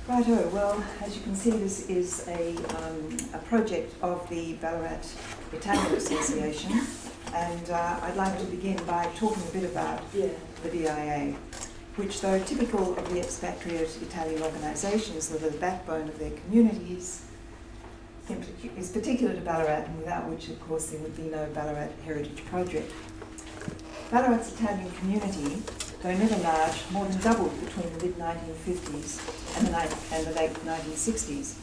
Righto, well, as you can see, this is a project of the Ballarat Italian Association, and I'd like to begin by talking a bit about the BIA, which, though typical of the expatriate Italian organisations that are the backbone of their communities, is particular to Ballarat, and without which, of course, there would be no Ballarat Heritage Project. Ballarat's Italian community, though never large, more than doubled between the mid-1950s and the late 1960s.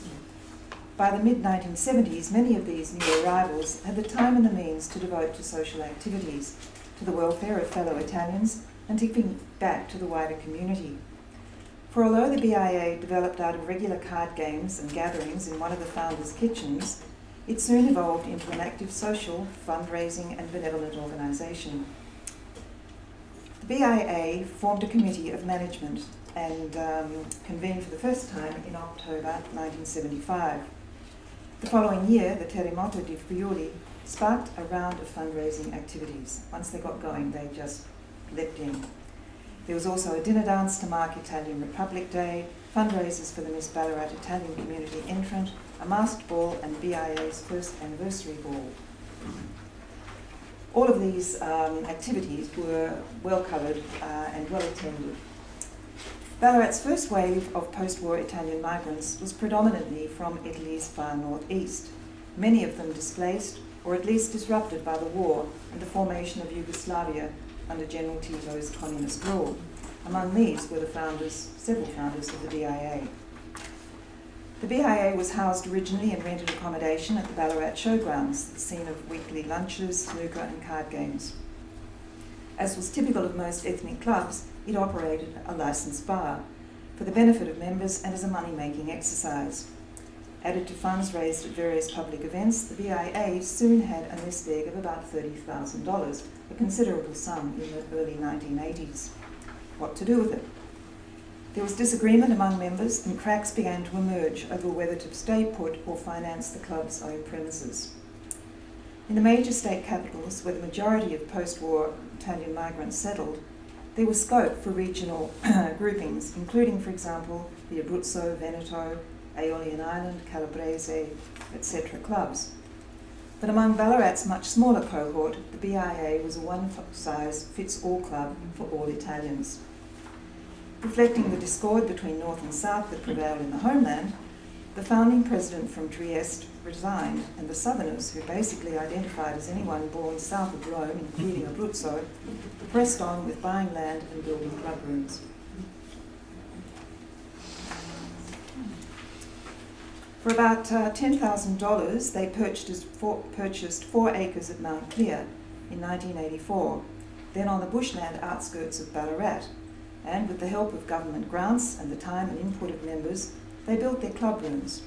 By the mid-1970s, many of these new arrivals had the time and the means to devote to social activities, to the welfare of fellow Italians, and to giving back to the wider community. For although the BIA developed out of regular card games and gatherings in one of the founders' kitchens, it soon evolved into an active social, fundraising and benevolent organisation. The BIA formed a committee of management and convened for the first time in October 1975. The following year, the Terremoto di Friuli sparked a round of fundraising activities. Once they got going, they just leapt in. There was also a dinner dance to mark Italian Republic Day, fundraisers for the Miss Ballarat Italian Community Entrant, a masked ball, and BIA's first anniversary ball. All of these activities were well covered and well attended. Ballarat's first wave of post-war Italian migrants was predominantly from Italy's far northeast, many of them displaced or at least disrupted by the war and the formation of Yugoslavia under General Tito's communist rule. Among these were several founders of the BIA. The BIA was housed originally in rented accommodation at the Ballarat Showgrounds, the scene of weekly lunches, snooker and card games. As was typical of most ethnic clubs, it operated a licensed bar for the benefit of members and as a money-making exercise. Added to funds raised at various public events, the BIA soon had a nest egg of about $30,000, a considerable sum in the early 1980s. What to do with it? There was disagreement among members and cracks began to emerge over whether to stay put or finance the club's own premises. In the major state capitals, where the majority of post-war Italian migrants settled, there was scope for regional groupings, including, for example, the Abruzzo, Veneto, Aeolian Island, Calabrese, etc. clubs. But among Ballarat's much smaller cohort, the BIA was a one-size-fits-all club for all Italians. Reflecting the discord between North and South that prevailed in the homeland, the founding president from Trieste resigned, and the Southerners, who basically identified as anyone born south of Rome, including Abruzzo, pressed on with buying land and building club rooms. For about $10,000, they purchased 4 acres at Mount Clear in 1984, then on the bushland outskirts of Ballarat, and with the help of government grants and the time and input of members, they built their club rooms.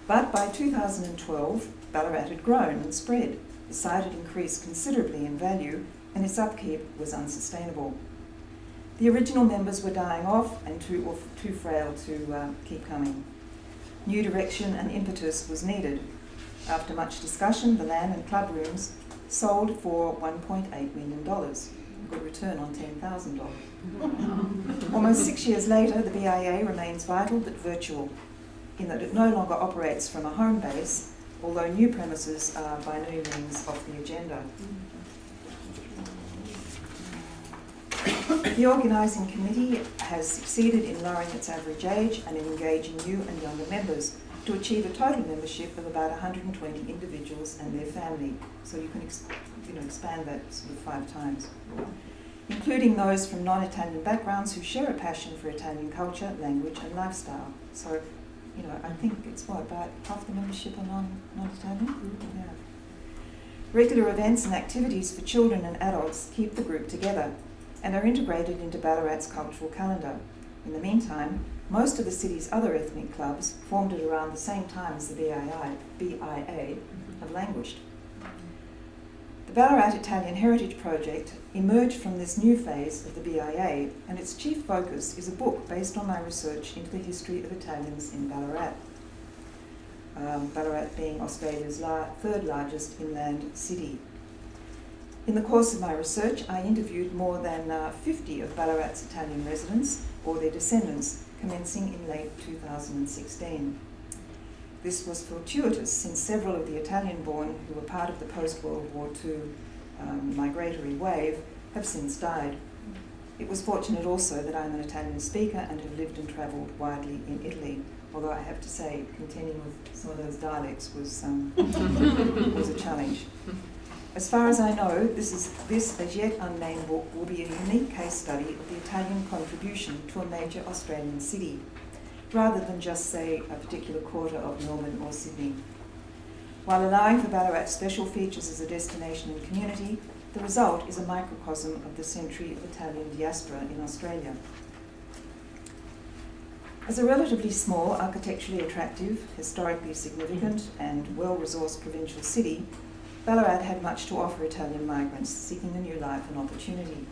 But by 2012, Ballarat had grown and spread, the site had increased considerably in value, and its upkeep was unsustainable. The original members were dying off and too frail to keep coming. New direction and impetus was needed. After much discussion, the land and club rooms sold for $1.8 million. Good return on $10,000. Almost 6 years later, the BIA remains vital but virtual, in that it no longer operates from a home base, although new premises are by no means off the agenda. The organising committee has succeeded in lowering its average age and in engaging new and younger members to achieve a total membership of about 120 individuals and their family. So you can expand that sort of 5 times. Including those from non-Italian backgrounds who share a passion for Italian culture, language and lifestyle. So, I think it's about half the membership are non-Italian? Mm-hmm. Yeah. Regular events and activities for children and adults keep the group together and are integrated into Ballarat's cultural calendar. In the meantime, most of the city's other ethnic clubs, formed at around the same time as the BIA, have languished. The Ballarat Italian Heritage Project emerged from this new phase of the BIA, and its chief focus is a book based on my research into the history of Italians in Ballarat. Ballarat being Australia's third largest inland city. In the course of my research, I interviewed more than 50 of Ballarat's Italian residents or their descendants, commencing in late 2016. This was fortuitous since several of the Italian-born who were part of the post-World War II migratory wave have since died. It was fortunate also that I'm an Italian speaker and have lived and travelled widely in Italy, although I have to say contending with some of those dialects was was a challenge. As far as I know, this as yet unnamed book will be a unique case study of the Italian contribution to a major Australian city, rather than just, say, a particular quarter of Melbourne or Sydney. While allowing for Ballarat's special features as a destination and community, the result is a microcosm of the century of Italian diaspora in Australia. As a relatively small, architecturally attractive, historically significant, and well-resourced provincial city, Ballarat had much to offer Italian migrants seeking a new life and opportunity.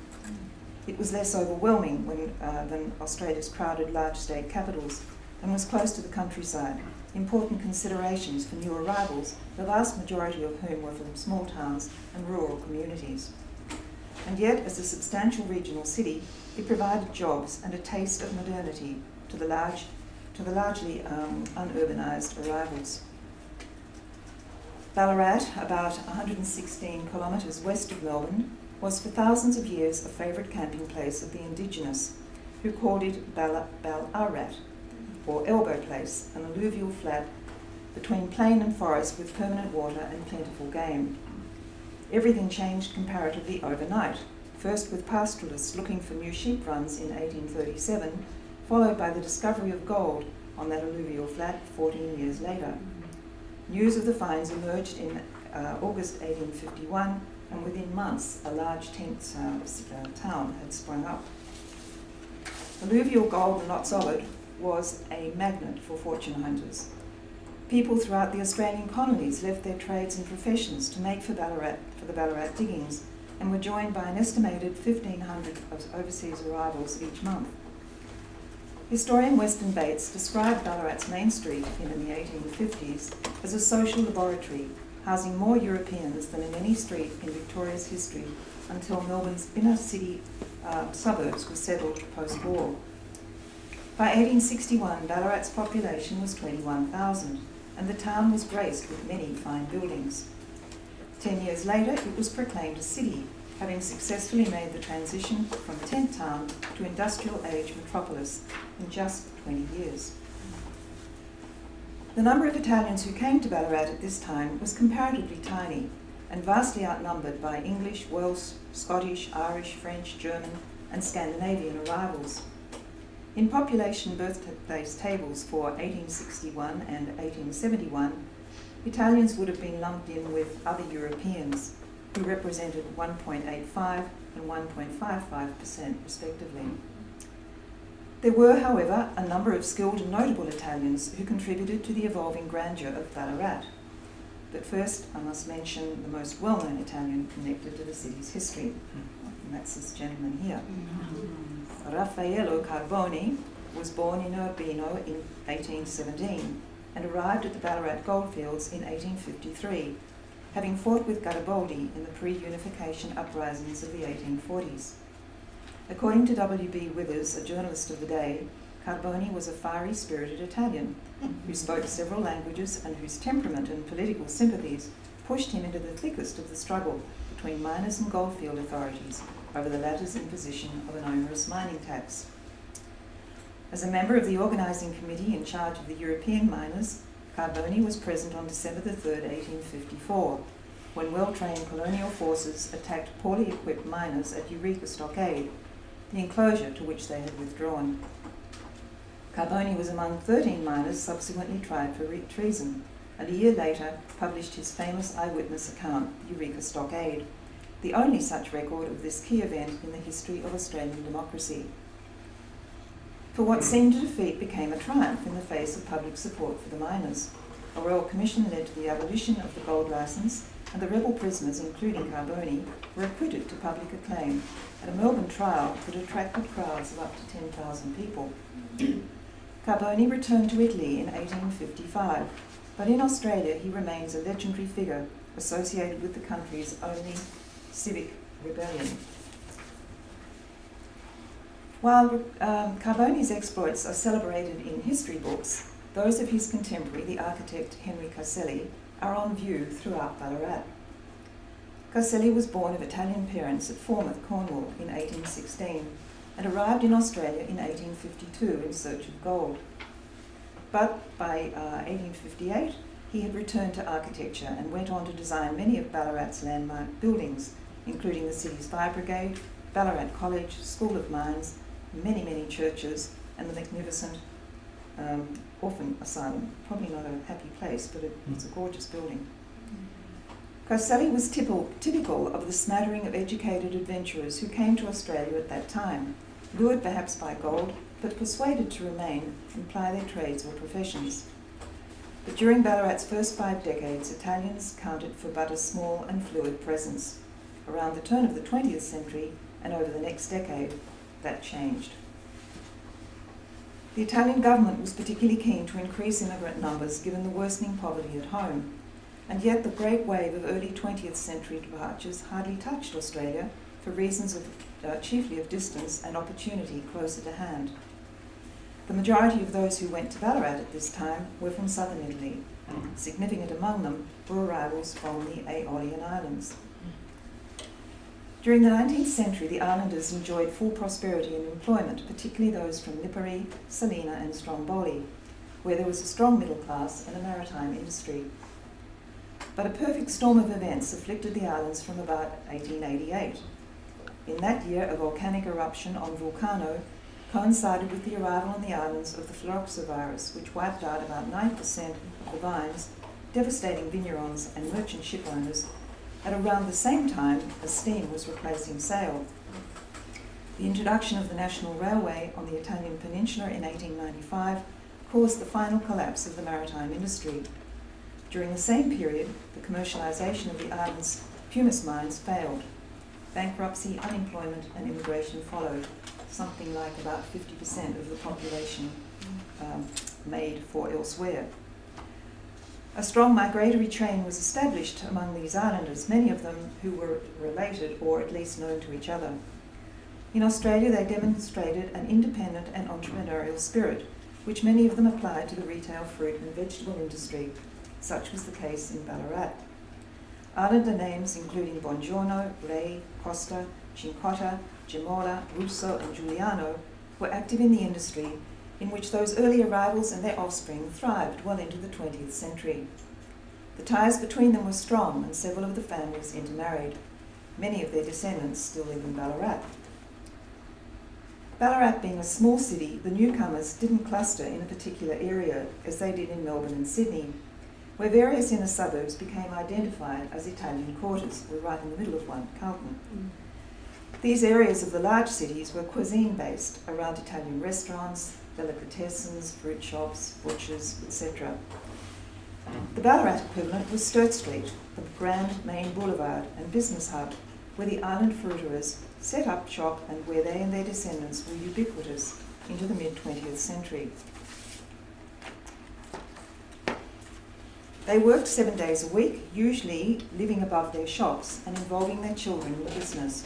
It was less overwhelming than Australia's crowded large state capitals and was close to the countryside, important considerations for new arrivals, the vast majority of whom were from small towns and rural communities. And yet, as a substantial regional city, it provided jobs and a taste of modernity to the largely unurbanised arrivals. Ballarat, about 116 kilometres west of Melbourne, was for thousands of years a favourite camping place of the Indigenous, who called it Ballarat, or Elbow Place, an alluvial flat between plain and forest with permanent water and plentiful game. Everything changed comparatively overnight, first with pastoralists looking for new sheep runs in 1837, followed by the discovery of gold on that alluvial flat 14 years later. News of the finds emerged in August 1851, and within months a large tent town had sprung up. Alluvial gold, and not solid, was a magnet for fortune hunters. People throughout the Australian colonies left their trades and professions to make for the Ballarat diggings, and were joined by an estimated 1,500 of overseas arrivals each month. Historian Weston Bates described Ballarat's main street in the 1850s as a social laboratory, housing more Europeans than in any street in Victoria's history until Melbourne's inner city suburbs were settled post-war. By 1861, Ballarat's population was 21,000, and the town was graced with many fine buildings. 10 years later, it was proclaimed a city, having successfully made the transition from tent town to industrial age metropolis in just 20 years. The number of Italians who came to Ballarat at this time was comparatively tiny and vastly outnumbered by English, Welsh, Scottish, Irish, French, German, and Scandinavian arrivals. In population birthplace tables for 1861 and 1871, Italians would have been lumped in with other Europeans, who represented 1.85% and 1.55% respectively. There were, however, a number of skilled and notable Italians who contributed to the evolving grandeur of Ballarat. But first, I must mention the most well-known Italian connected to the city's history, and that's this gentleman here. Raffaello Carboni was born in Urbino in 1817 and arrived at the Ballarat goldfields in 1853, having fought with Garibaldi in the pre-unification uprisings of the 1840s. According to W.B. Withers, a journalist of the day, Carboni was a fiery-spirited Italian who spoke several languages and whose temperament and political sympathies pushed him into the thickest of the struggle between miners and goldfield authorities over the latter's imposition of an onerous mining tax. As a member of the organising committee in charge of the European miners, Carboni was present on December 3, 1854, when well-trained colonial forces attacked poorly equipped miners at Eureka Stockade, the enclosure to which they had withdrawn. Carboni was among 13 miners subsequently tried for treason, and a year later published his famous eyewitness account, Eureka Stockade, the only such record of this key event in the history of Australian democracy. For what seemed a defeat became a triumph in the face of public support for the miners. A royal commission led to the abolition of the gold licence, and the rebel prisoners, including Carboni, were acquitted to public acclaim at a Melbourne trial that attracted crowds of up to 10,000 people. Carboni returned to Italy in 1855, but in Australia he remains a legendary figure associated with the country's only civic rebellion. While Carboni's exploits are celebrated in history books, those of his contemporary, the architect Henry Caselli, are on view throughout Ballarat. Caselli was born of Italian parents at Falmouth, Cornwall in 1816 and arrived in Australia in 1852 in search of gold. But by 1858, he had returned to architecture and went on to design many of Ballarat's landmark buildings, including the city's fire brigade, Ballarat College, School of Mines, many, many churches, and the magnificent orphan asylum. Probably not a happy place, but it's a gorgeous building. Caselli was typical of the smattering of educated adventurers who came to Australia at that time, lured perhaps by gold, but persuaded to remain and ply their trades or professions. But during Ballarat's first 5 decades, Italians counted for but a small and fluid presence. Around the turn of the 20th century and over the next decade, that changed. The Italian government was particularly keen to increase immigrant numbers given the worsening poverty at home, and yet the great wave of early 20th century departures hardly touched Australia for reasons chiefly of distance and opportunity closer to hand. The majority of those who went to Ballarat at this time were from southern Italy, and significant among them were arrivals from the Aeolian Islands. During the 19th century, the islanders enjoyed full prosperity and employment, particularly those from Lipari, Salina and Stromboli, where there was a strong middle class and a maritime industry. But a perfect storm of events afflicted the islands from about 1888. In that year, a volcanic eruption on Vulcano coincided with the arrival on the islands of the phylloxera, which wiped out about 9% of the vines, devastating vignerons and merchant ship owners, at around the same time as steam was replacing sail. The introduction of the National Railway on the Italian peninsula in 1895 caused the final collapse of the maritime industry. During the same period, the commercialisation of the island's pumice mines failed. Bankruptcy, unemployment and immigration followed, something like about 50% of the population made for elsewhere. A strong migratory train was established among these islanders, many of them who were related or at least known to each other. In Australia, they demonstrated an independent and entrepreneurial spirit, which many of them applied to the retail fruit and vegetable industry. Such was the case in Ballarat. Islander names including Bongiorno, Ray, Costa, Cincotta, Gemola, Russo and Giuliano were active in the industry in which those early arrivals and their offspring thrived well into the 20th century. The ties between them were strong and several of the families intermarried. Many of their descendants still live in Ballarat. Ballarat being a small city, the newcomers didn't cluster in a particular area as they did in Melbourne and Sydney, where various inner suburbs became identified as Italian quarters. We're right in the middle of one, Carlton. These areas of the large cities were cuisine-based around Italian restaurants, delicatessens, fruit shops, butchers, etc. The Ballarat equivalent was Sturt Street, the grand main boulevard and business hub, where the island fruiterers set up shop and where they and their descendants were ubiquitous into the mid-20th century. They worked 7 days a week, usually living above their shops and involving their children in the business.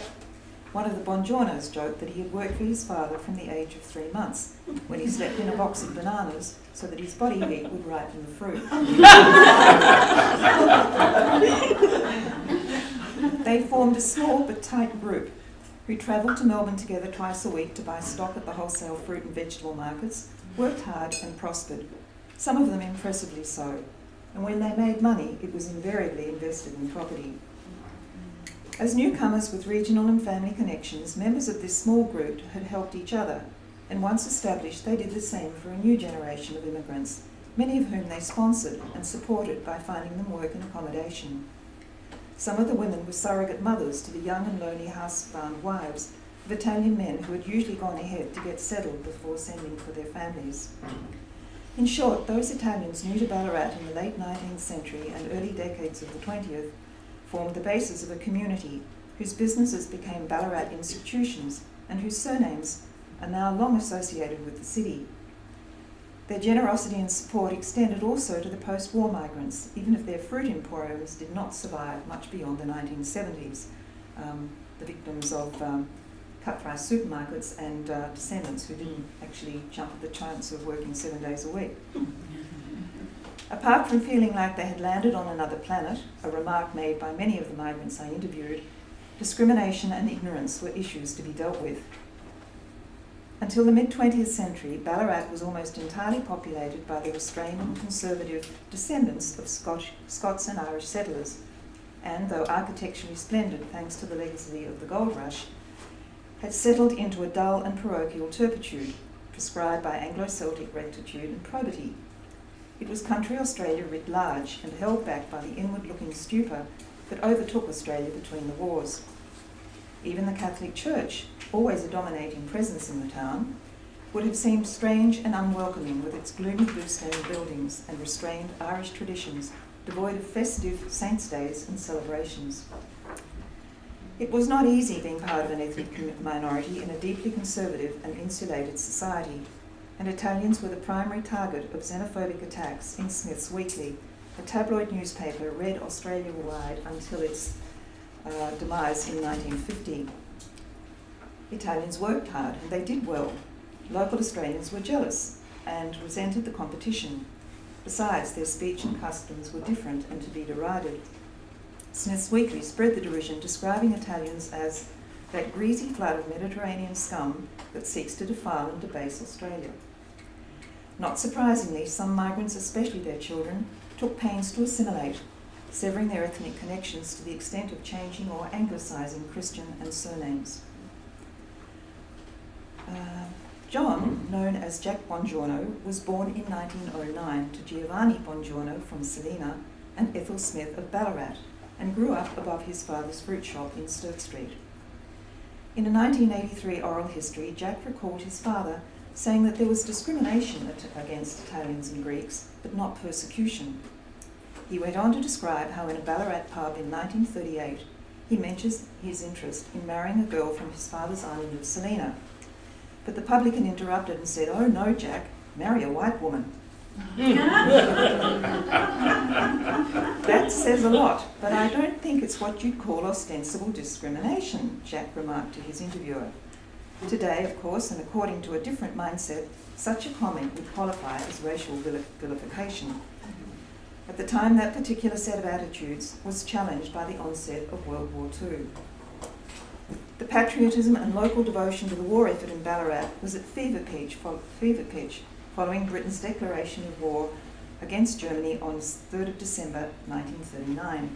One of the Bongiornos joked that he had worked for his father from the age of 3 months, when he slept in a box of bananas so that his body heat would ripen the fruit. They formed a small but tight group who travelled to Melbourne together twice a week to buy stock at the wholesale fruit and vegetable markets, worked hard and prospered, some of them impressively so. And when they made money, it was invariably invested in property. As newcomers with regional and family connections, members of this small group had helped each other, and once established, they did the same for a new generation of immigrants, many of whom they sponsored and supported by finding them work and accommodation. Some of the women were surrogate mothers to the young and lonely housebound wives of Italian men who had usually gone ahead to get settled before sending for their families. In short, those Italians new to Ballarat in the late 19th century and early decades of the 20th formed the basis of a community whose businesses became Ballarat institutions and whose surnames are now long associated with the city. Their generosity and support extended also to the post-war migrants, even if their fruit emporiums did not survive much beyond the 1970s, the victims of cut-price supermarkets and descendants who didn't actually jump at the chance of working 7 days a week. Apart from feeling like they had landed on another planet, a remark made by many of the migrants I interviewed, discrimination and ignorance were issues to be dealt with. Until the mid-20th century, Ballarat was almost entirely populated by the restrained and conservative descendants of Scots and Irish settlers, and though architecturally splendid thanks to the legacy of the gold rush, had settled into a dull and parochial turpitude, prescribed by Anglo-Celtic rectitude and probity. It was country Australia writ large and held back by the inward-looking stupor that overtook Australia between the wars. Even the Catholic Church, always a dominating presence in the town, would have seemed strange and unwelcoming with its gloomy blue-stained buildings and restrained Irish traditions devoid of festive saints' days and celebrations. It was not easy being part of an ethnic minority in a deeply conservative and insulated society, and Italians were the primary target of xenophobic attacks in Smith's Weekly, a tabloid newspaper read Australia-wide until its demise in 1950. Italians worked hard and they did well. Local Australians were jealous and resented the competition. Besides, their speech and customs were different and to be derided. Smith's Weekly spread the derision, describing Italians as that greasy flood of Mediterranean scum that seeks to defile and debase Australia. Not surprisingly, some migrants, especially their children, took pains to assimilate, severing their ethnic connections to the extent of changing or anglicising Christian and surnames. John, known as Jack Bongiorno, was born in 1909 to Giovanni Bongiorno from Salina and Ethel Smith of Ballarat, and grew up above his father's fruit shop in Sturt Street. In a 1983 oral history, Jack recalled his father saying that there was discrimination against Italians and Greeks, but not persecution. He went on to describe how in a Ballarat pub in 1938, he mentions his interest in marrying a girl from his father's island of Salina. But the publican interrupted and said, "Oh no, Jack, marry a white woman." That says a lot, but I don't think it's what you'd call ostensible discrimination, Jack remarked to his interviewer. Today, of course, and according to a different mindset, such a comment would qualify as racial vilification. At the time, that particular set of attitudes was challenged by the onset of World War II. The patriotism and local devotion to the war effort in Ballarat was at fever pitch following Britain's declaration of war against Germany on 3rd of December 1939.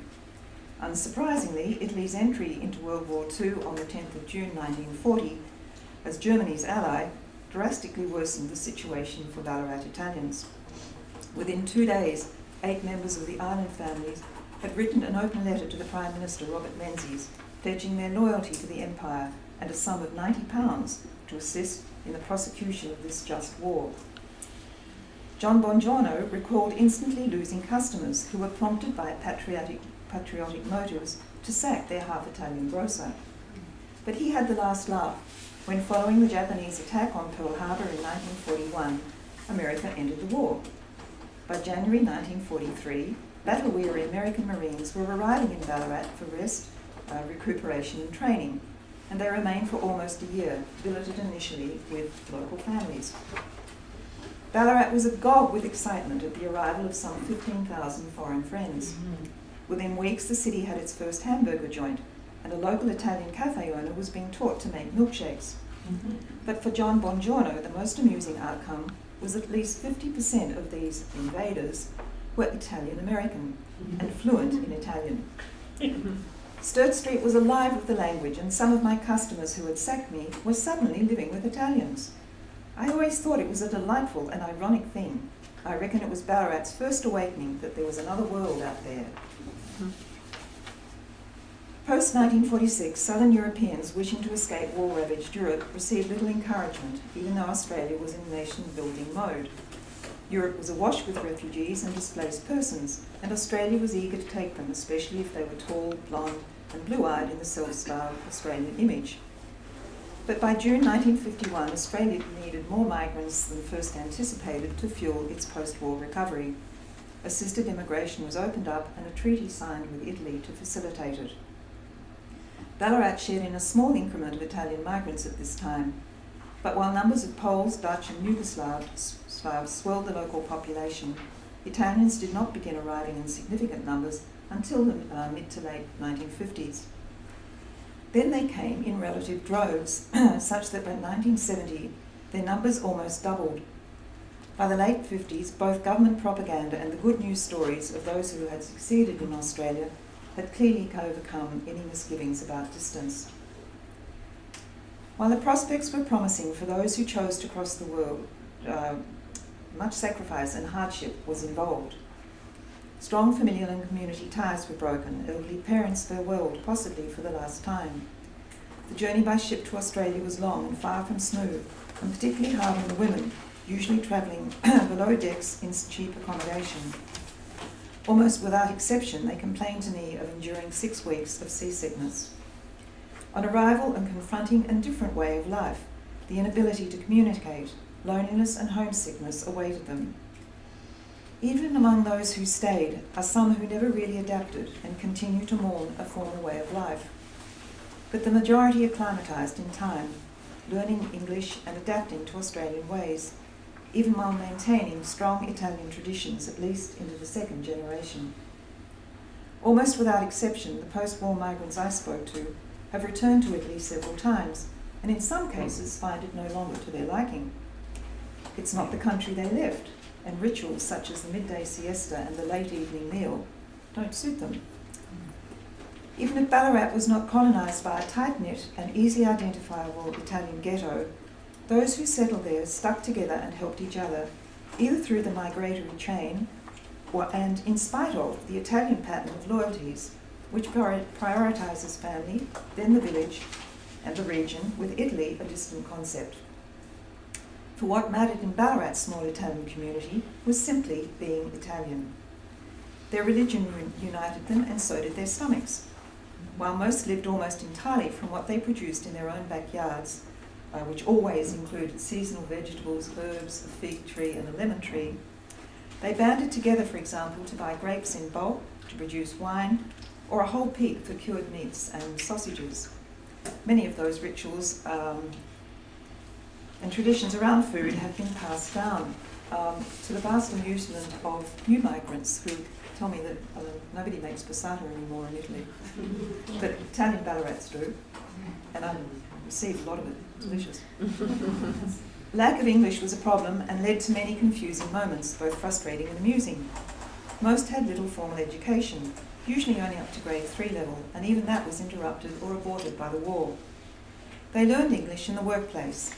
Unsurprisingly, Italy's entry into World War II on the 10th of June 1940 as Germany's ally drastically worsened the situation for Ballarat Italians. Within 2 days, 8 members of the island families had written an open letter to the Prime Minister, Robert Menzies, pledging their loyalty to the Empire and a sum of £90 to assist in the prosecution of this just war. John Bongiorno recalled instantly losing customers who were prompted by patriotic motives to sack their half-Italian grocer. But he had the last laugh when, following the Japanese attack on Pearl Harbor in 1941, America entered the war. By January 1943, battle-weary American Marines were arriving in Ballarat for rest, recuperation and training, and they remained for almost a year, billeted initially with local families. Ballarat was agog with excitement at the arrival of some 15,000 foreign friends. Within weeks, the city had its first hamburger joint, and a local Italian cafe owner was being taught to make milkshakes. But for John Bongiorno, the most amusing outcome was that at least 50% of these invaders were Italian-American and fluent in Italian. Sturt Street was alive with the language, and some of my customers who had sacked me were suddenly living with Italians. I always thought it was a delightful and ironic thing. I reckon it was Ballarat's first awakening that there was another world out there. Post-1946, Southern Europeans wishing to escape war-ravaged Europe received little encouragement, even though Australia was in nation-building mode. Europe was awash with refugees and displaced persons, and Australia was eager to take them, especially if they were tall, blonde, and blue-eyed in the self-styled Australian image. But by June 1951, Australia needed more migrants than first anticipated to fuel its post-war recovery. Assisted immigration was opened up and a treaty signed with Italy to facilitate it. Ballarat shared in a small increment of Italian migrants at this time, but while numbers of Poles, Dutch and Yugoslavs swelled the local population, Italians did not begin arriving in significant numbers until the mid to late 1950s. Then they came in relative droves, such that by 1970 their numbers almost doubled. By the late 50s, both government propaganda and the good news stories of those who had succeeded in Australia had clearly overcome any misgivings about distance. While the prospects were promising for those who chose to cross the world, much sacrifice and hardship was involved. Strong familial and community ties were broken, elderly parents farewelled, possibly for the last time. The journey by ship to Australia was long and far from smooth, and particularly hard on the women, usually travelling below decks in cheap accommodation. Almost without exception, they complained to me of enduring 6 weeks of seasickness. On arrival and confronting a different way of life, the inability to communicate, loneliness and homesickness awaited them. Even among those who stayed are some who never really adapted and continue to mourn a former way of life. But the majority acclimatised in time, learning English and adapting to Australian ways, even while maintaining strong Italian traditions at least into the second generation. Almost without exception, the post-war migrants I spoke to have returned to Italy several times, and in some cases find it no longer to their liking. It's not the country they left, and rituals such as the midday siesta and the late evening meal don't suit them. Even if Ballarat was not colonised by a tight-knit and easily identifiable Italian ghetto, those who settled there stuck together and helped each other, either through the migratory chain and in spite of the Italian pattern of loyalties, which prioritises family, then the village and the region, with Italy a distant concept. For what mattered in Ballarat's small Italian community was simply being Italian. Their religion united them, and so did their stomachs. While most lived almost entirely from what they produced in their own backyards, which always included seasonal vegetables, herbs, a fig tree and a lemon tree, they banded together, for example, to buy grapes in bulk, to produce wine, or a whole pig for cured meats and sausages. Many of those rituals and traditions around food have been passed down to the vast amusement of new migrants who tell me that nobody makes passata anymore in Italy, but Italian Ballarats do, and I received a lot of it. Delicious. Lack of English was a problem and led to many confusing moments, both frustrating and amusing. Most had little formal education, usually only up to grade 3 level, and even that was interrupted or aborted by the war. They learned English in the workplace,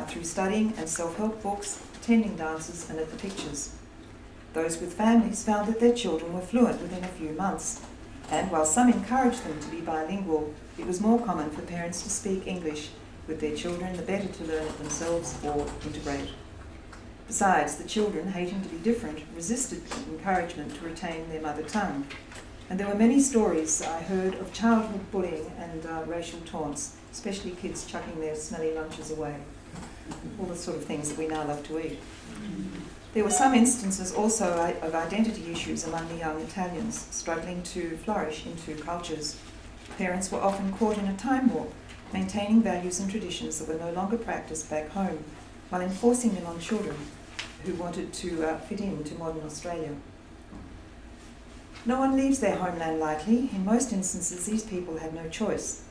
through studying and self-help books, attending dances and at the pictures. Those with families found that their children were fluent within a few months, and while some encouraged them to be bilingual, it was more common for parents to speak English with their children, the better to learn it themselves or integrate. Besides, the children, hating to be different, resisted encouragement to retain their mother tongue. And there were many stories I heard of childhood bullying and racial taunts, especially kids chucking their smelly lunches away. All the sort of things that we now love to eat. There were some instances also of identity issues among the young Italians, struggling to flourish in two cultures. Parents were often caught in a time warp, maintaining values and traditions that were no longer practiced back home, while enforcing them on children who wanted to fit into modern Australia. No one leaves their homeland lightly. In most instances, these people had no choice.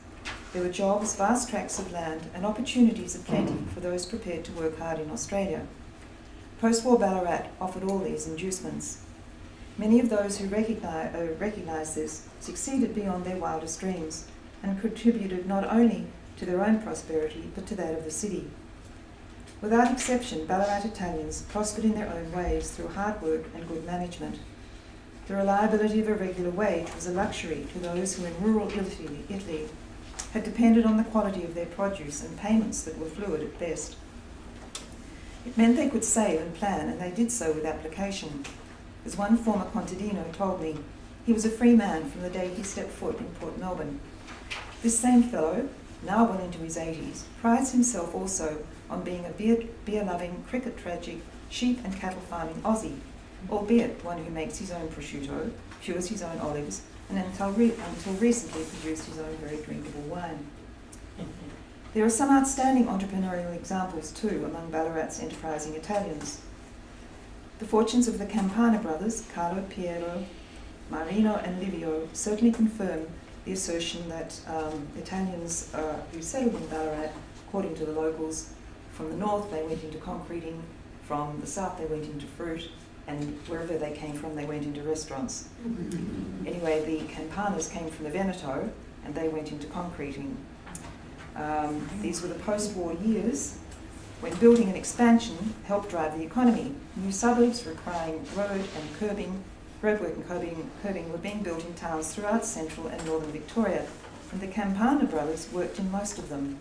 There were jobs, vast tracts of land, and opportunities aplenty for those prepared to work hard in Australia. Post-war Ballarat offered all these inducements. Many of those who recognised this succeeded beyond their wildest dreams and contributed not only to their own prosperity, but to that of the city. Without exception, Ballarat Italians prospered in their own ways through hard work and good management. The reliability of a regular wage was a luxury to those who in rural Italy had depended on the quality of their produce and payments that were fluid at best. It meant they could save and plan, and they did so with application. As one former contadino told me, he was a free man from the day he stepped foot in Port Melbourne. This same fellow, now well into his 80s, prides himself also on being a beer-loving, cricket-tragic, sheep and cattle farming Aussie, albeit one who makes his own prosciutto, cures his own olives, and until recently produced his own very drinkable wine. There are some outstanding entrepreneurial examples too among Ballarat's enterprising Italians. The fortunes of the Campana brothers, Carlo, Piero, Marino and Livio, certainly confirm the assertion that Italians who settled in Ballarat, according to the locals, from the north they went into concreting, from the south they went into fruit, and wherever they came from they went into restaurants. Anyway, the Campanas came from the Veneto and they went into concreting. These were the post-war years when building and expansion helped drive the economy. New suburbs requiring roadwork and curbing were being built in towns throughout central and northern Victoria, and the Campana brothers worked in most of them.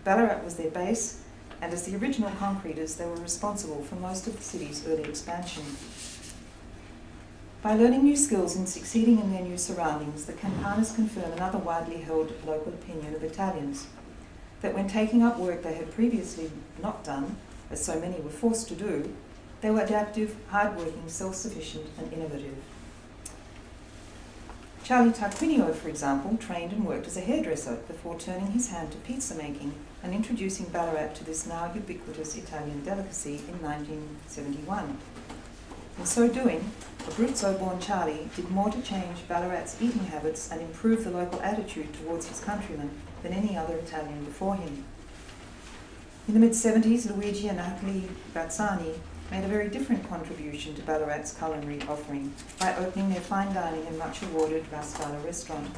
Ballarat was their base, and as the original concreters, they were responsible for most of the city's early expansion. By learning new skills and succeeding in their new surroundings, the Campanas confirm another widely held local opinion of Italians, that when taking up work they had previously not done, as so many were forced to do, they were adaptive, hard-working, self-sufficient and innovative. Charlie Tarquinio, for example, trained and worked as a hairdresser before turning his hand to pizza making and introducing Ballarat to this now ubiquitous Italian delicacy in 1971. In so doing, Abruzzo-born Charlie did more to change Ballarat's eating habits and improve the local attitude towards his countrymen than any other Italian before him. In the mid-70s, Luigi and Natalie Bazzani made a very different contribution to Ballarat's culinary offering by opening their fine dining and much awarded Rascala restaurant.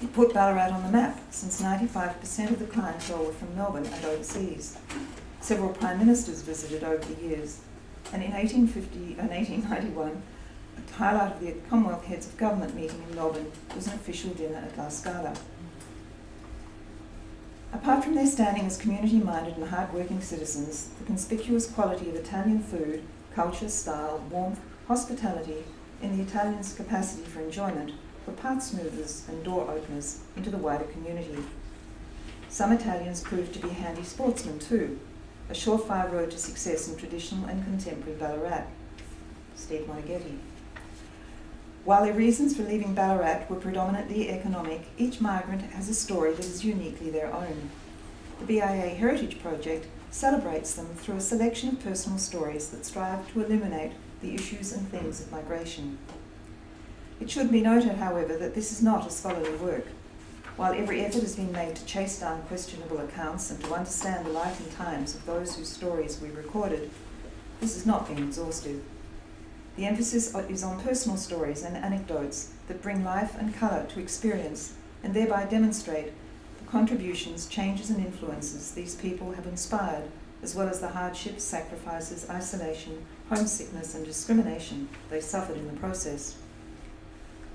It put Ballarat on the map, since 95% of the clientele were from Melbourne and overseas. Several prime ministers visited over the years, and in 1891, the highlight of the Commonwealth Heads of Government meeting in Melbourne was an official dinner at La Scala. Apart from their standing as community-minded and hard-working citizens, the conspicuous quality of Italian food, culture, style, warmth, hospitality, and the Italians' capacity for enjoyment were path smoothers and door openers into the wider community. Some Italians proved to be handy sportsmen too, a surefire road to success in traditional and contemporary Ballarat. Steve Monaghetti. While their reasons for leaving Ballarat were predominantly economic, each migrant has a story that is uniquely their own. The BIA Heritage Project celebrates them through a selection of personal stories that strive to illuminate the issues and themes of migration. It should be noted, however, that this is not a scholarly work. While every effort has been made to chase down questionable accounts and to understand the life and times of those whose stories we recorded, this has not been exhaustive. The emphasis is on personal stories and anecdotes that bring life and colour to experience and thereby demonstrate the contributions, changes and influences these people have inspired, as well as the hardships, sacrifices, isolation, homesickness and discrimination they suffered in the process.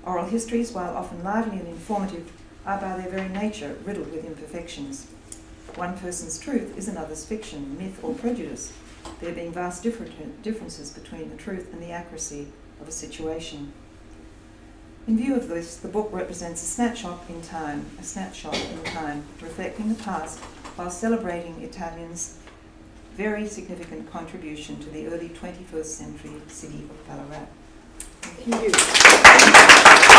Oral histories, while often lively and informative, are by their very nature riddled with imperfections. One person's truth is another's fiction, myth or prejudice, there being vast differences between the truth and the accuracy of a situation. In view of this, the book represents a snapshot in time, reflecting the past while celebrating Italians' very significant contribution to the early 21st century city of Ballarat. Thank you.